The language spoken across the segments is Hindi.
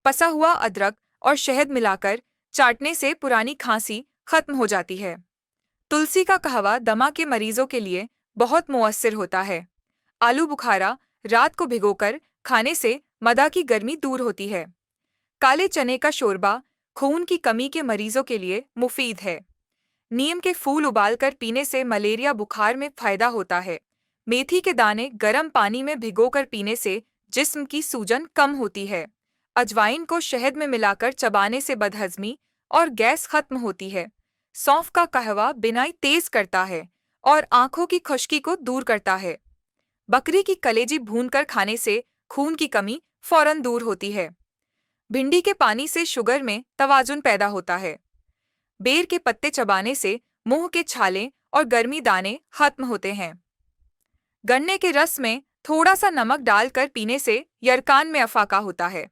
पसा हुआ अदरक और शहद मिलाकर चाटने से पुरानी खांसी खत्म हो जाती है। तुलसी का कहवा दमा के मरीजों के लिए बहुत मुअस्सिर होता है। आलू बुखारा रात को भिगोकर खाने से मदा की गर्मी दूर होती है। काले चने का शोरबा खून की कमी के मरीजों के लिए मुफीद है। नीम के फूल उबालकर पीने से मलेरिया बुखार में फायदा होता है। मेथी के दाने गर्म पानी में भिगोकर पीने से जिस्म की सूजन कम होती है। अजवाइन को शहद में मिलाकर चबाने से बदहजमी और गैस खत्म होती है। सौंफ का कहवा बिनाई तेज करता है और आंखों की खुश्की को दूर करता है। बकरी की कलेजी भूनकर खाने से खून की कमी फौरन दूर होती है। भिंडी के पानी से शुगर में तवाजुन पैदा होता है। बेर के पत्ते चबाने से मुंह के छाले और गर्मी दाने खत्म होते हैं। गन्ने के रस में थोड़ा सा नमक डालकर पीने से यरकान में अफाका होता है।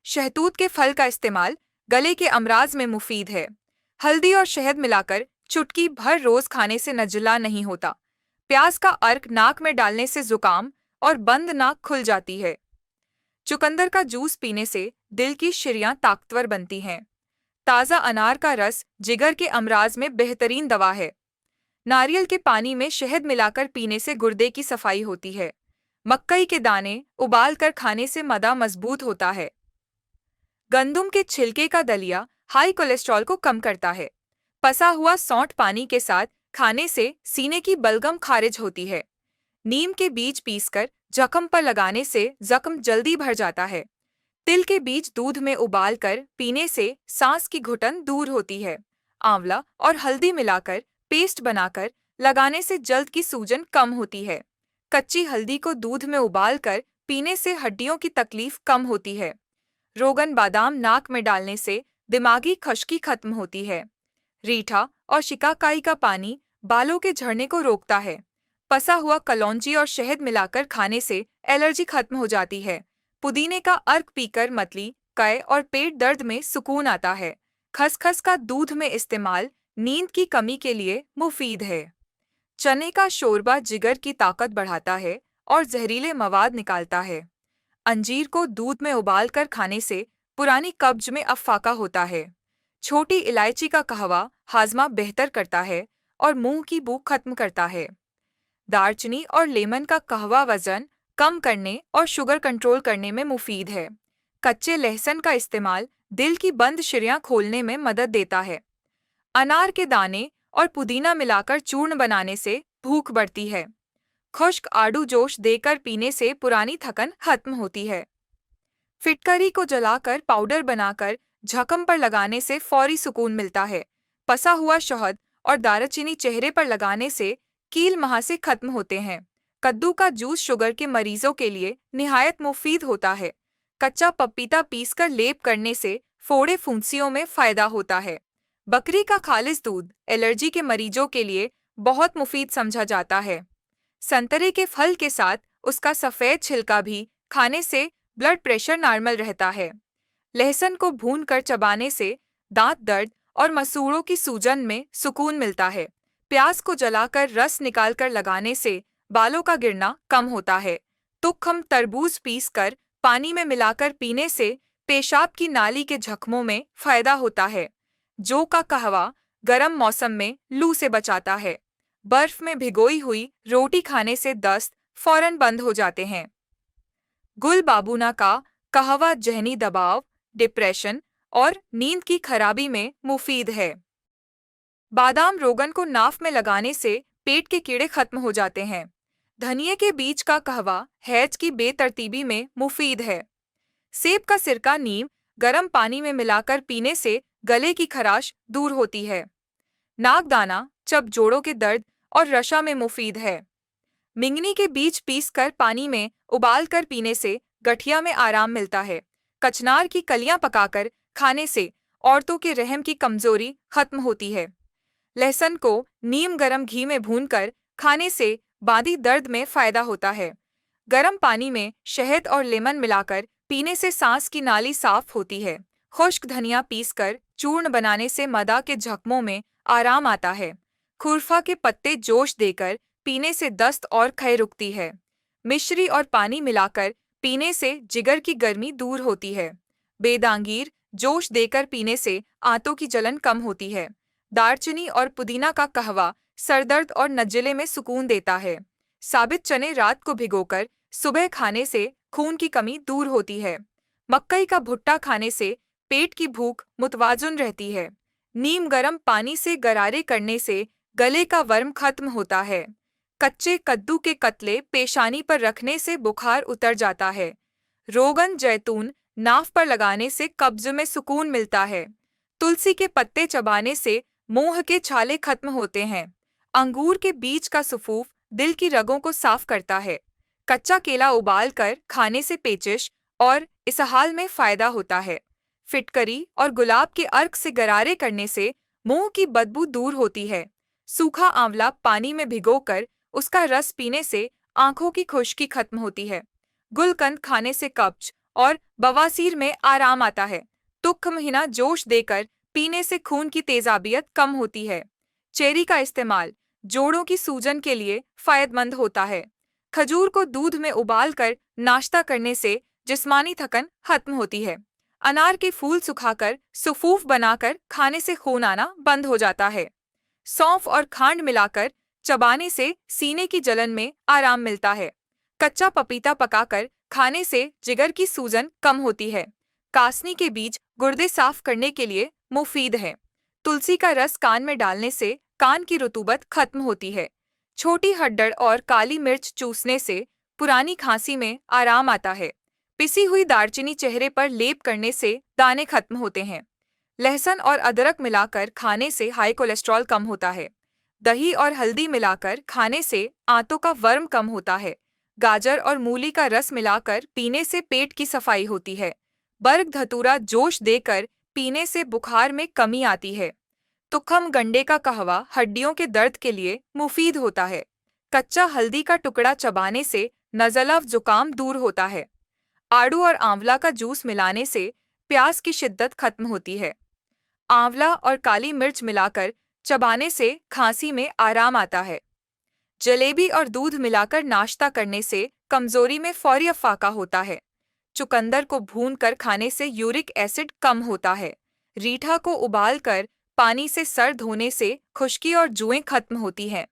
शहतूत के फल का इस्तेमाल गले के अमराज में मुफीद है। हल्दी और शहद मिलाकर चुटकी भर रोज खाने से नजला नहीं होता। प्याज का अर्क नाक में डालने से जुकाम और बंद नाक खुल जाती है। चुकंदर का जूस पीने से दिल की शिरियां ताकतवर बनती हैं। ताज़ा अनार का रस जिगर के अमराज में बेहतरीन दवा है। नारियल के पानी में शहद मिलाकर पीने से गुर्दे की सफाई होती है। मक्कई के दाने उबाल कर खाने से मदा मजबूत होता है। गंदुम के छिलके का दलिया हाई कोलेस्ट्रॉल को कम करता है। पसा हुआ सौंठ पानी के साथ खाने से सीने की बलगम खारिज होती है। नीम के बीज पीसकर जख्म पर लगाने से जख्म जल्दी भर जाता है। तिल के बीज दूध में उबालकर पीने से सांस की घुटन दूर होती है। आंवला और हल्दी मिलाकर पेस्ट बनाकर लगाने से जल्द की सूजन कम होती है। कच्ची हल्दी को दूध में उबालकर पीने से हड्डियों की तकलीफ कम होती है। रोगन बादाम नाक में डालने से दिमागी खुश्की खत्म होती है। रीठा और शिकाकाई का पानी बालों के झड़ने को रोकता है। पसा हुआ कलौंजी और शहद मिलाकर खाने से एलर्जी खत्म हो जाती है। पुदीने का अर्क पीकर मतली, कय और पेट दर्द में सुकून आता है। खसखस का दूध में इस्तेमाल नींद की कमी के लिए मुफीद है। चने का शोरबा जिगर की ताकत बढ़ाता है और जहरीले मवाद निकालता है। अंजीर को दूध में उबालकर खाने से पुरानी कब्ज में अफाका होता है। छोटी इलायची का कहवा हाजमा बेहतर करता है और मुंह की भूख खत्म करता है। दालचीनी और लेमन का कहवा वजन कम करने और शुगर कंट्रोल करने में मुफीद है। कच्चे लहसुन का इस्तेमाल दिल की बंद शिरियां खोलने में मदद देता है। अनार के दाने और पुदीना मिलाकर चूर्ण बनाने से भूख बढ़ती है। खुश्क आड़ू जोश देकर पीने से पुरानी थकन खत्म होती है। फिटकरी को जलाकर पाउडर बनाकर जख्म पर लगाने से फौरी सुकून मिलता है। पसा हुआ शहद और दालचीनी चेहरे पर लगाने से कील महासे खत्म होते हैं। कद्दू का जूस शुगर के मरीजों के लिए निहायत मुफीद होता है। कच्चा पपीता पीसकर लेप करने से फोड़े फुंसियों में फायदा होता है। बकरी का खालिस दूध एलर्जी के मरीजों के लिए बहुत मुफीद समझा जाता है। संतरे के फल के साथ उसका सफ़ेद छिलका भी खाने से ब्लड प्रेशर नॉर्मल रहता है। लहसुन को भूनकर चबाने से दांत दर्द और मसूड़ों की सूजन में सुकून मिलता है। प्याज को जलाकर रस निकालकर लगाने से बालों का गिरना कम होता है। तुखम तरबूज पीसकर पानी में मिलाकर पीने से पेशाब की नाली के जख्मों में फायदा होता है। जौ का कहवा गर्म मौसम में लू से बचाता है। बर्फ में भिगोई हुई रोटी खाने से दस्त फौरन बंद हो जाते हैं। गुल बाबूना का कहवा जहनी दबाव, डिप्रेशन और नींद की खराबी में मुफीद है। बादाम रोगन को नाफ में लगाने से पेट के कीड़े खत्म हो जाते हैं। धनिये के बीज का कहवा हैज की बेतरतीबी में मुफीद है। सेब का सिरका नीम गर्म पानी में मिलाकर पीने से गले की खराश दूर होती है। नागदाना चब जोड़ों के दर्द और रशा में मुफीद है। मिंगनी के बीज पीसकर पानी में उबालकर पीने से गठिया में आराम मिलता है। कचनार की कलियां पकाकर खाने से औरतों के रहम की कमजोरी खत्म होती है। लहसुन को नीम गरम घी में भूनकर खाने से बादी दर्द में फायदा होता है। गर्म पानी में शहद और लेमन मिलाकर पीने से सांस की नाली साफ होती है। खुश्क धनिया पीसकर चूर्ण बनाने से मदा के जख्मों में आराम आता है। खुरफा के पत्ते जोश देकर पीने से दस्त और खय रुकती है। मिश्री और पानी मिलाकर पीने से जिगर की गर्मी दूर होती है। बेदांगीर जोश देकर पीने से आंतों की जलन कम होती है। दालचीनी और पुदीना का कहवा सरदर्द और नज्जिले में सुकून देता है। साबित चने रात को भिगोकर सुबह खाने से खून की कमी दूर होती है। मकई का भुट्टा खाने से पेट की भूख मुतवाजुन रहती है। नीम गर्म पानी से गरारे करने से गले का वर्म खत्म होता है। कच्चे कद्दू के कतले पेशानी पर रखने से बुखार उतर जाता है। रोगन जैतून नाफ पर लगाने से कब्ज में सुकून मिलता है। तुलसी के पत्ते चबाने से मुंह के छाले खत्म होते हैं। अंगूर के बीज का सुफूफ दिल की रगों को साफ करता है। कच्चा केला उबाल कर खाने से पेचिश और इसहाल में फायदा होता है। फिटकरी और गुलाब के अर्क से गरारे करने से मुंह की बदबू दूर होती है। सूखा आंवला पानी में भिगोकर उसका रस पीने से आंखों की खुश्की खत्म होती है। गुलकंद खाने से कब्ज और बवासीर में आराम आता है। तुख महीना जोश देकर पीने से खून की तेजाबियत कम होती है। चेरी का इस्तेमाल जोड़ों की सूजन के लिए फायदेमंद होता है। खजूर को दूध में उबालकर नाश्ता करने से जिस्मानी थकन खत्म होती है। अनार के फूल सुखाकर सुफूफ बनाकर खाने से खून आना बंद हो जाता है। सौंफ और खांड मिलाकर चबाने से सीने की जलन में आराम मिलता है। कच्चा पपीता पकाकर खाने से जिगर की सूजन कम होती है। कासनी के बीज गुर्दे साफ करने के लिए मुफीद है। तुलसी का रस कान में डालने से कान की रुतूबत खत्म होती है। छोटी हड्डड़ और काली मिर्च चूसने से पुरानी खांसी में आराम आता है। पिसी हुई दालचीनी चेहरे पर लेप करने से दाने खत्म होते हैं। लहसुन और अदरक मिलाकर खाने से हाई कोलेस्ट्रॉल कम होता है। दही और हल्दी मिलाकर खाने से आंतों का वर्म कम होता है। गाजर और मूली का रस मिलाकर पीने से पेट की सफाई होती है। बर्ग धतूरा जोश देकर पीने से बुखार में कमी आती है। तुखम गंडे का कहवा हड्डियों के दर्द के लिए मुफीद होता है। कच्चा हल्दी का टुकड़ा चबाने से नज़ला जुकाम दूर होता है। आड़ू और आंवला का जूस मिलाने से प्यास की शिद्दत खत्म होती है। आंवला और काली मिर्च मिलाकर चबाने से खांसी में आराम आता है। जलेबी और दूध मिलाकर नाश्ता करने से कमजोरी में फौरी अफाका होता है। चुकंदर को भूनकर खाने से यूरिक एसिड कम होता है। रीठा को उबालकर पानी से सर धोने से खुश्की और जुएं खत्म होती हैं।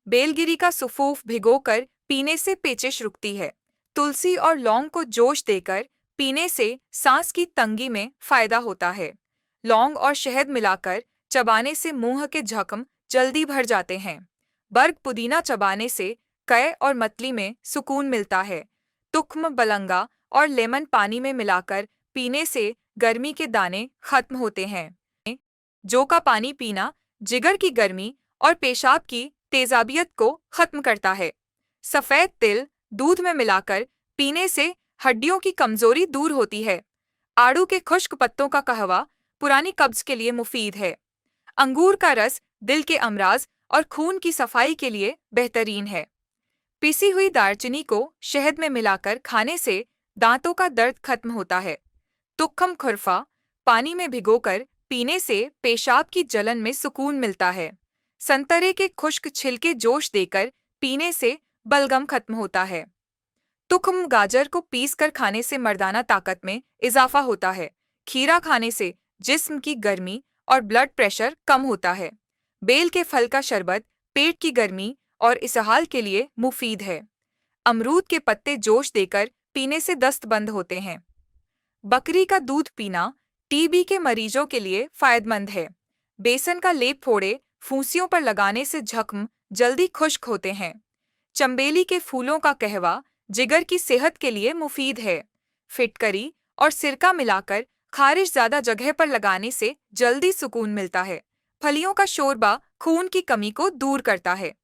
बेलगिरी का सुफूफ भिगोकर पीने से पेचिश रुकती है। तुलसी और लौंग को जोश देकर पीने से सांस की तंगी में फायदा होता है। लौंग और शहद मिलाकर चबाने से मुंह के जख्म जल्दी भर जाते हैं। बर्ग पुदीना चबाने से कै और मतली में सुकून मिलता है। तुख्म बलंगा और लेमन पानी में मिलाकर पीने से गर्मी के दाने खत्म होते हैं। जौ का पानी पीना जिगर की गर्मी और पेशाब की तेजाबियत को खत्म करता है। सफ़ेद तिल दूध में मिलाकर पीने से हड्डियों की कमजोरी दूर होती है। आड़ू के खुश्क पत्तों का कहवा पुरानी कब्ज के लिए मुफीद है। अंगूर का रस दिल के अमराज और खून की सफाई के लिए बेहतरीन है। पिसी हुई दालचीनी को शहद में मिलाकर खाने से दांतों का दर्द खत्म होता है। तुख्म खुरफा पानी में भिगोकर पीने से पेशाब की जलन में सुकून मिलता है। संतरे के खुश्क छिलके जोश देकर पीने से बलगम खत्म होता है। तुख्म गाजर को पीसकर खाने से मर्दाना ताकत में इजाफा होता है। खीरा खाने से जिस्म की गर्मी और ब्लड प्रेशर कम होता है। बेल के फल का शरबत पेट की गर्मी और इसहाल के लिए मुफीद है। अमरूद के पत्ते जोश देकर पीने से दस्त बंद होते हैं। बकरी का दूध पीना टीबी के मरीजों के लिए फायदेमंद है। बेसन का लेप फोड़े फूंसियों पर लगाने से जख्म जल्दी खुश्क होते हैं। चंबेली के फूलों का कहवा जिगर की सेहत के लिए मुफीद है। फिटकरी और सिरका मिलाकर खारिश ज्यादा जगह पर लगाने से जल्दी सुकून मिलता है। फलियों का शोरबा खून की कमी को दूर करता है।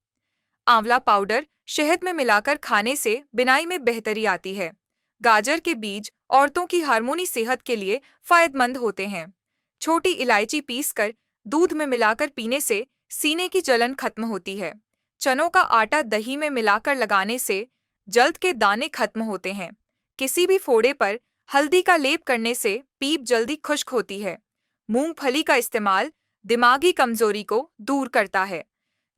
आंवला पाउडर शहद में मिलाकर खाने से बिनाई में बेहतरी आती है। गाजर के बीज औरतों की हार्मोनी सेहत के लिए फायदेमंद होते हैं। छोटी इलायची पीसकर दूध में मिलाकर पीने से सीने की जलन खत्म होती है। चनों का आटा दही में मिलाकर लगाने से जल्द के दाने खत्म होते हैं। किसी भी फोड़े पर हल्दी का लेप करने से पीप जल्दी खुश्क होती है। मूंगफली का इस्तेमाल दिमागी कमजोरी को दूर करता है।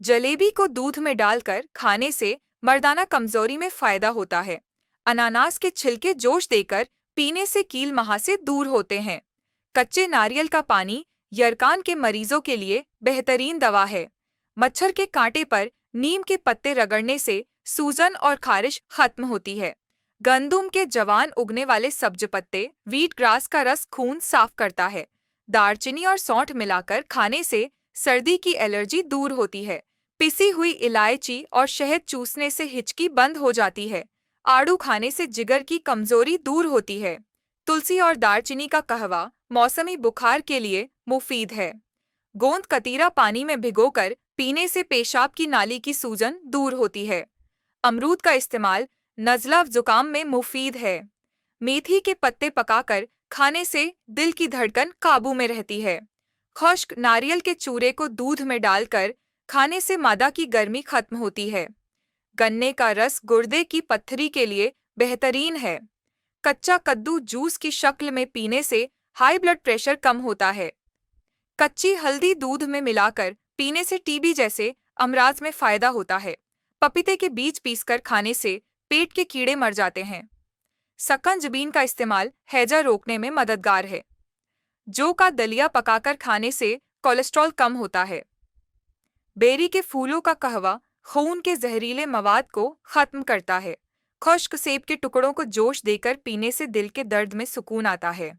जलेबी को दूध में डालकर खाने से मर्दाना कमजोरी में फायदा होता है। अनानास के छिलके जोश देकर पीने से कील महासे दूर होते हैं। कच्चे नारियल का पानी यरकान के मरीजों के लिए बेहतरीन दवा है। मच्छर के कांटे पर नीम के पत्ते रगड़ने से सूजन और खारिश खत्म होती है। गंदुम के जवान उगने वाले सब्ज पत्ते वीट ग्रास का रस खून साफ करता है। दालचीनी और सौंठ मिलाकर खाने से सर्दी की एलर्जी दूर होती है। पिसी हुई इलायची और शहद चूसने से हिचकी बंद हो जाती है। आड़ू खाने से जिगर की कमजोरी दूर होती है। तुलसी और दालचीनी का कहवा मौसमी बुखार के लिए मुफीद है। गोंद कतीरा पानी में भिगोकर पीने से पेशाब की नाली की सूजन दूर होती है। अमरूद का इस्तेमाल नज़ला जुकाम में मुफीद है। मेथी के पत्ते पकाकर खाने से दिल की धड़कन काबू में रहती है। खुश्क नारियल के चूरे को दूध में डालकर खाने से मादा की गर्मी खत्म होती है। गन्ने का रस गुर्दे की पत्थरी के लिए बेहतरीन है। कच्चा कद्दू जूस की शक्ल में पीने से हाई ब्लड प्रेशर कम होता है। कच्ची हल्दी दूध में मिलाकर पीने से टीबी जैसे अमराज में फायदा होता है। पपीते के बीज पीसकर खाने से पेट के कीड़े मर जाते हैं। सकंजबीन का इस्तेमाल हैजा रोकने में मददगार है। जौ का दलिया पकाकर खाने से कोलेस्ट्रॉल कम होता है। बेरी के फूलों का कहवा खून के जहरीले मवाद को खत्म करता है। खुश्क सेब के टुकड़ों को जोश देकर पीने से दिल के दर्द में सुकून आता है।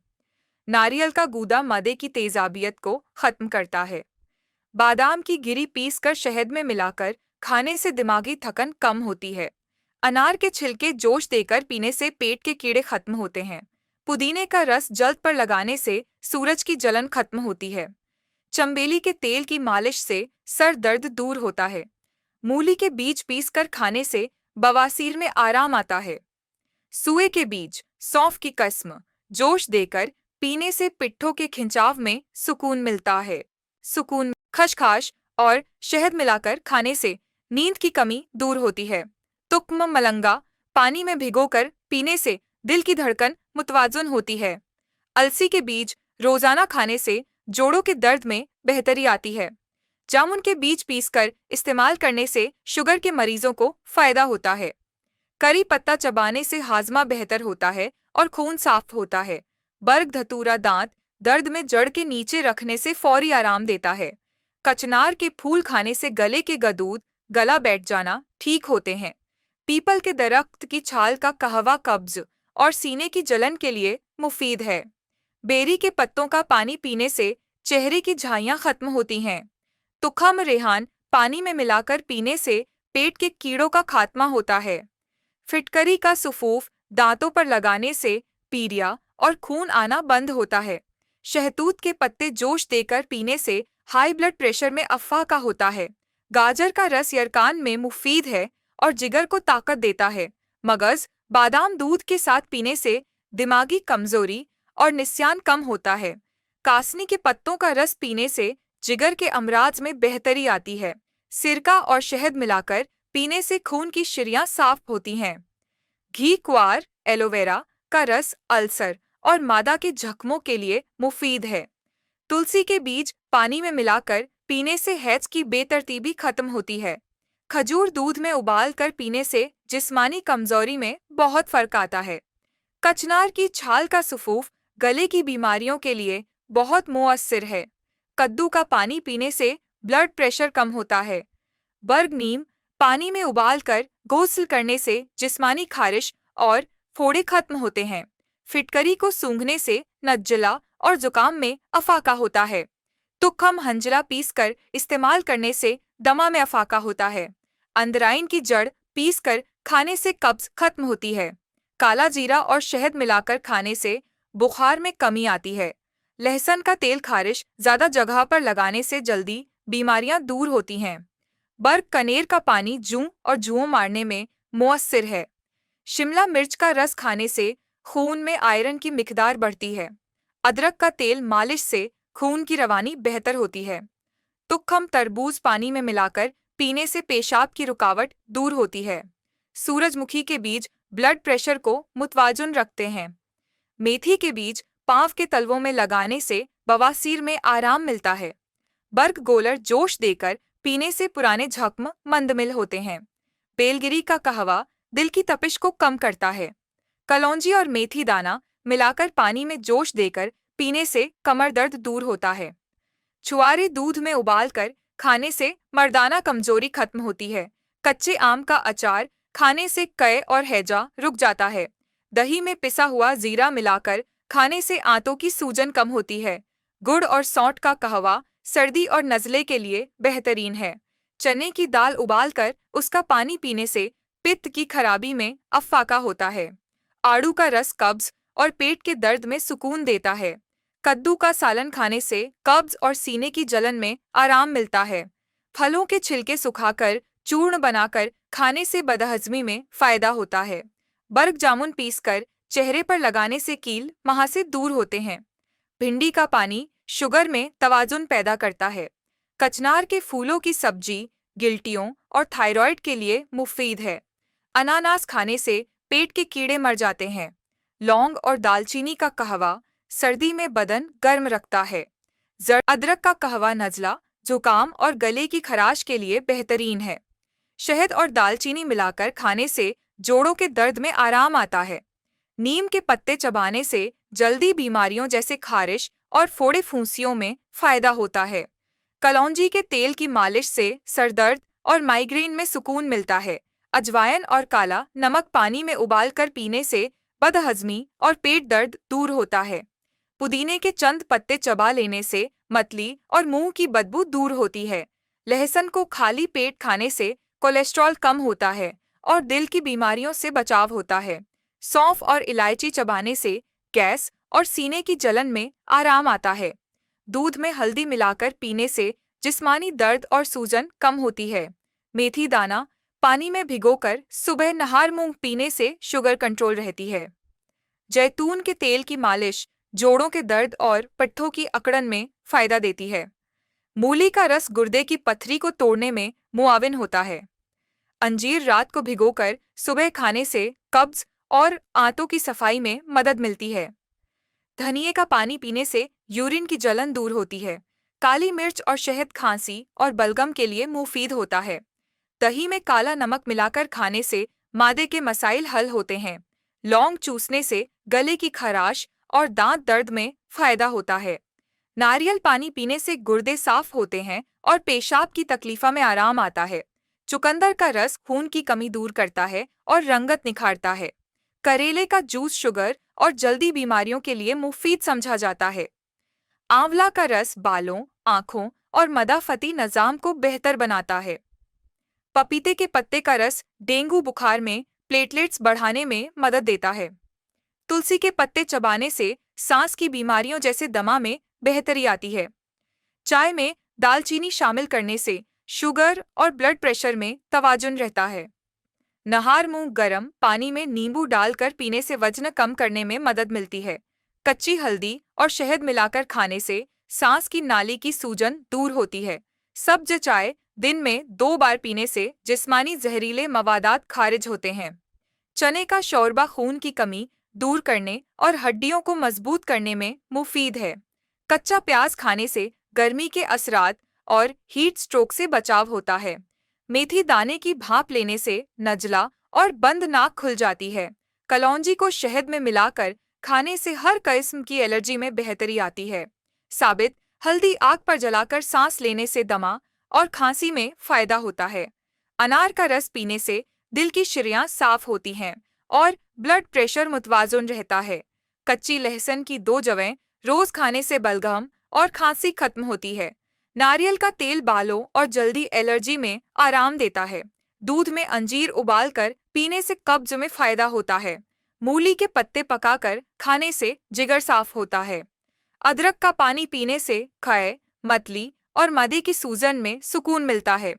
नारियल का गूदा मदे की तेजाबियत को खत्म करता है। बादाम की गिरी पीसकर शहद में मिलाकर खाने से दिमागी थकन कम होती है। अनार के छिलके जोश देकर पीने से पेट के कीड़े खत्म होते हैं। पुदीने का रस जल्द पर लगाने से सूरज की जलन खत्म होती है। चंबेली के तेल की मालिश से सर दर्द दूर होता है। मूली के बीज पीसकर खाने से बवासीर में आराम आता है। सुए के बीज सौंफ की किस्म जोश देकर पीने से पिट्ठों के खिंचाव में सुकून मिलता है। खसखस और शहद मिलाकर खाने से नींद की कमी दूर होती है। तुक्म मलंगा पानी में भिगोकर पीने से दिल की धड़कन मुतवाजुन होती है। अलसी के बीज रोजाना खाने से जोड़ों के दर्द में बेहतरी आती है। जामुन के बीज पीसकर इस्तेमाल करने से शुगर के मरीजों को फायदा होता है। करी पत्ता चबाने से हाजमा बेहतर होता है और खून साफ होता है। बर्ग धतूरा दांत दर्द में जड़ के नीचे रखने से फौरी आराम देता है। कचनार के फूल खाने से गले के गदूद गला बैठ जाना ठीक होते हैं। पीपल के दरख्त की छाल का कहवा कब्ज और सीने की जलन के लिए मुफीद है। बेरी के पत्तों का पानी पीने से चेहरे की झाइयाँ खत्म होती हैं। तुखम रेहान पानी में मिलाकर पीने से पेट के कीड़ों का खात्मा होता है। फिटकरी का सुफूफ दांतों पर लगाने से पीलिया और खून आना बंद होता है। शहतूत के पत्ते जोश देकर पीने से हाई ब्लड प्रेशर में अफवाह होता है। गाजर का रस यरकान में मुफीद है और जिगर को ताकत देता है। मगज बादाम दूध के साथ पीने से दिमागी कमजोरी और निस्यान कम होता है। कासनी के पत्तों का रस पीने से जिगर के अमराज में बेहतरी आती है। सिरका और शहद मिलाकर पीने से खून की शिरियां साफ होती हैं। घी क्वार एलोवेरा का रस अल्सर और मादा के जख्मों के लिए मुफीद है। तुलसी के बीज पानी में मिलाकर पीने से हैज की बेतरतीबी खत्म होती है। खजूर दूध में उबाल कर पीने से जिस्मानी कमजोरी में बहुत फर्क आता है। कचनार की छाल का सुफूफ गले की बीमारियों के लिए बहुत मुअस्सिर है। कद्दू का पानी पीने से ब्लड प्रेशर कम होता है। बर्ग नीम पानी में उबालकर गुस्ल करने से जिस्मानी खारिश और फोड़े खत्म होते हैं। फिटकरी को सूंघने से नज्जला और जुकाम में अफाका होता है। तुखम हंजला पीसकर इस्तेमाल करने से दमा में अफाका होता है। अंदराइन की जड़ पीसकर खाने से कब्ज खत्म होती है। काला जीरा और शहद मिलाकर खाने से बुखार में कमी आती है। लहसुन का तेल खारिश ज्यादा जगह पर लगाने से जल्दी बीमारियां दूर होती हैं। बर्ग कनेर का पानी जूं और जुओं मारने में मुअस्सिर है। शिमला मिर्च का रस खाने से खून में आयरन की मिकदार बढ़ती है। अदरक का तेल मालिश से खून की रवानी बेहतर होती है। तुखम तरबूज पानी में मिलाकर पीने से पेशाब की रुकावट दूर होती है। सूरजमुखी के बीज ब्लड प्रेशर को मुतवाजुन रखते हैं। मेथी के बीज पांव के तलवों में लगाने से बवासीर में आराम मिलता है। बर्ग गोलर जोश देकर पीने से पुराने जख्म मंदमिल होते हैं। बेलगिरी का कहवा दिल की तपिश को कम करता है। कलौंजी और मेथी दाना मिलाकर पानी में जोश देकर पीने से कमर दर्द दूर होता है। छुआरे दूध में उबालकर खाने से मर्दाना कमजोरी खत्म होती है। कच्चे आम का अचार खाने से कय और हैजा रुक जाता है। दही में पिसा हुआ जीरा मिलाकर खाने से आंतों की सूजन कम होती है। गुड़ और सौंठ का कहवा सर्दी और नज़ले के लिए बेहतरीन है। चने की दाल उबालकर उसका पानी पीने से पित्त की खराबी में अफाका होता है। आड़ू का रस कब्ज और पेट के दर्द में सुकून देता है। कद्दू का सालन खाने से कब्ज और सीने की जलन में आराम मिलता है। फलों के छिलके सुखाकर चूर्ण बनाकर खाने से बदहजमी में फायदा होता है। बर्ग जामुन पीसकर चेहरे पर लगाने से कील महासे दूर होते हैं। भिंडी का पानी शुगर में तवाजुन पैदा करता है। कचनार के फूलों की सब्जी गिल्टियों और थायराइड के लिए मुफीद है। अनानास खाने से पेट के कीड़े मर जाते हैं। लौंग और दालचीनी का कहवा सर्दी में बदन गर्म रखता है। अदरक का कहवा नज़ला, जुकाम और गले की खराश के लिए बेहतरीन है। शहद और दालचीनी मिलाकर खाने से जोड़ों के दर्द में आराम आता है। नीम के पत्ते चबाने से जल्दी बीमारियों जैसे खारिश और फोड़े फुंसियों में फायदा होता है। कलौंजी के तेल की मालिश से सरदर्द और माइग्रेन में सुकून मिलता है। अजवाइन और काला नमक पानी में उबालकर पीने से बदहजमी और पेट दर्द दूर होता है। पुदीने के चंद पत्ते चबा लेने से मतली और मुंह की बदबू दूर होती है। लहसुन को खाली पेट खाने से कोलेस्ट्रॉल कम होता है और दिल की बीमारियों से बचाव होता है। सौंफ और इलायची चबाने से गैस और सीने की जलन में आराम आता है। दूध में हल्दी मिलाकर पीने से जिस्मानी दर्द और सूजन कम होती है। मेथी दाना पानी में भिगोकर सुबह नहार मूंग पीने से शुगर कंट्रोल रहती है। जैतून के तेल की मालिश जोड़ों के दर्द और पट्ठों की अकड़न में फायदा देती है। मूली का रस गुर्दे की पथरी को तोड़ने में मुआविन होता है। अंजीर रात को भिगोकर सुबह खाने से कब्ज और आंतों की सफाई में मदद मिलती है। धनिए का पानी पीने से यूरिन की जलन दूर होती है। काली मिर्च और शहद खांसी और बलगम के लिए मुफीद होता है। दही में काला नमक मिलाकर खाने से मादे के मसाइल हल होते हैं। लौंग चूसने से गले की खराश और दांत दर्द में फायदा होता है। नारियल पानी पीने से गुर्दे साफ होते हैं और पेशाब की तकलीफा में आराम आता है। चुकंदर का रस खून की कमी दूर करता है और रंगत निखारता है। करेले का जूस शुगर और जल्दी बीमारियों के लिए मुफीद समझा जाता है। आंवला का रस बालों, आंखों और मदाफती निजाम को बेहतर बनाता है। पपीते के पत्ते का रस डेंगू बुखार में प्लेटलेट्स बढ़ाने में मदद देता है। तुलसी के पत्ते चबाने से सांस की बीमारियों जैसे दमा में बेहतरी आती है। चाय में दालचीनी शामिल करने से शुगर और ब्लड प्रेशर में तवाजुन रहता है। नहार मूंग गर्म पानी में नींबू डालकर पीने से वजन कम करने में मदद मिलती है। कच्ची हल्दी और शहद मिलाकर खाने से सांस की नाली की सूजन दूर होती है। सब्ज चाय दिन में 2 बार पीने से जिस्मानी जहरीले मवादात खारिज होते हैं। चने का शोरबा खून की कमी दूर करने और हड्डियों को मजबूत करने में मुफीद है। कच्चा प्याज खाने से गर्मी के असरात और हीट स्ट्रोक से बचाव होता है। मेथी दाने की भाप लेने से नजला और बंद नाक खुल जाती है। कलौंजी को शहद में मिलाकर खाने से हर किस्म की एलर्जी में बेहतरी आती है। साबित हल्दी आग पर जलाकर सांस लेने से दमा और खांसी में फायदा होता है। अनार का रस पीने से दिल की शिरियां साफ होती हैं और ब्लड प्रेशर मुतवाजुन रहता है। कच्ची लहसुन की 2 जवें रोज खाने से बलगम और खांसी खत्म होती है। नारियल का तेल बालों और जल्दी एलर्जी में आराम देता है। दूध में अंजीर उबालकर पीने से कब्ज में फायदा होता है। मूली के पत्ते पकाकर खाने से जिगर साफ होता है। अदरक का पानी पीने से क्षय, मतली और मादे की सूजन में सुकून मिलता है।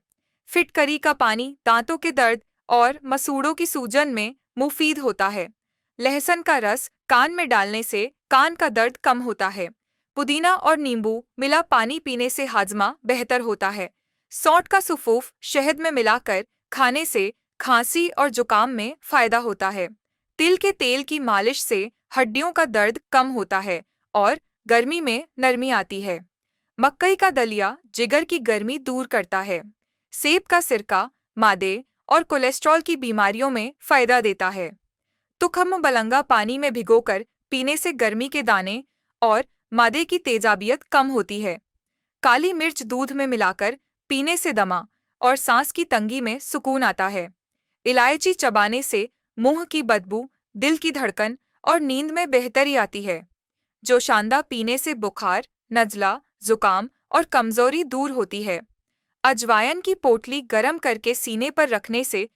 फिटकरी का पानी दांतों के दर्द और मसूड़ों की सूजन में मुफीद होता है। लहसुन का रस कान में डालने से कान का दर्द कम होता है। पुदीना और नींबू मिला पानी पीने से हाजमा बेहतर होता है। सौंठ का सुफूफ शहद में मिलाकर खाने से खांसी और जुकाम में फायदा होता है। तिल के तेल की मालिश से हड्डियों का दर्द कम होता है और गर्मी में नरमी आती है। मकई का दलिया जिगर की गर्मी दूर करता है। सेब का सिरका मादे और कोलेस्ट्रॉल की बीमारियों में फायदा देता है। तुखम बलंगा पानी में भिगोकर पीने से गर्मी के दाने और मादे की तेजाबियत कम होती है। काली मिर्च दूध में मिलाकर पीने से दमा और सांस की तंगी में सुकून आता है। इलायची चबाने से मुंह की बदबू, दिल की धड़कन और नींद में बेहतरी आती है। जोशांदा पीने से बुखार, नज़ला, जुकाम और कमजोरी दूर होती है। अजवायन की पोटली गर्म करके सीने पर रखने से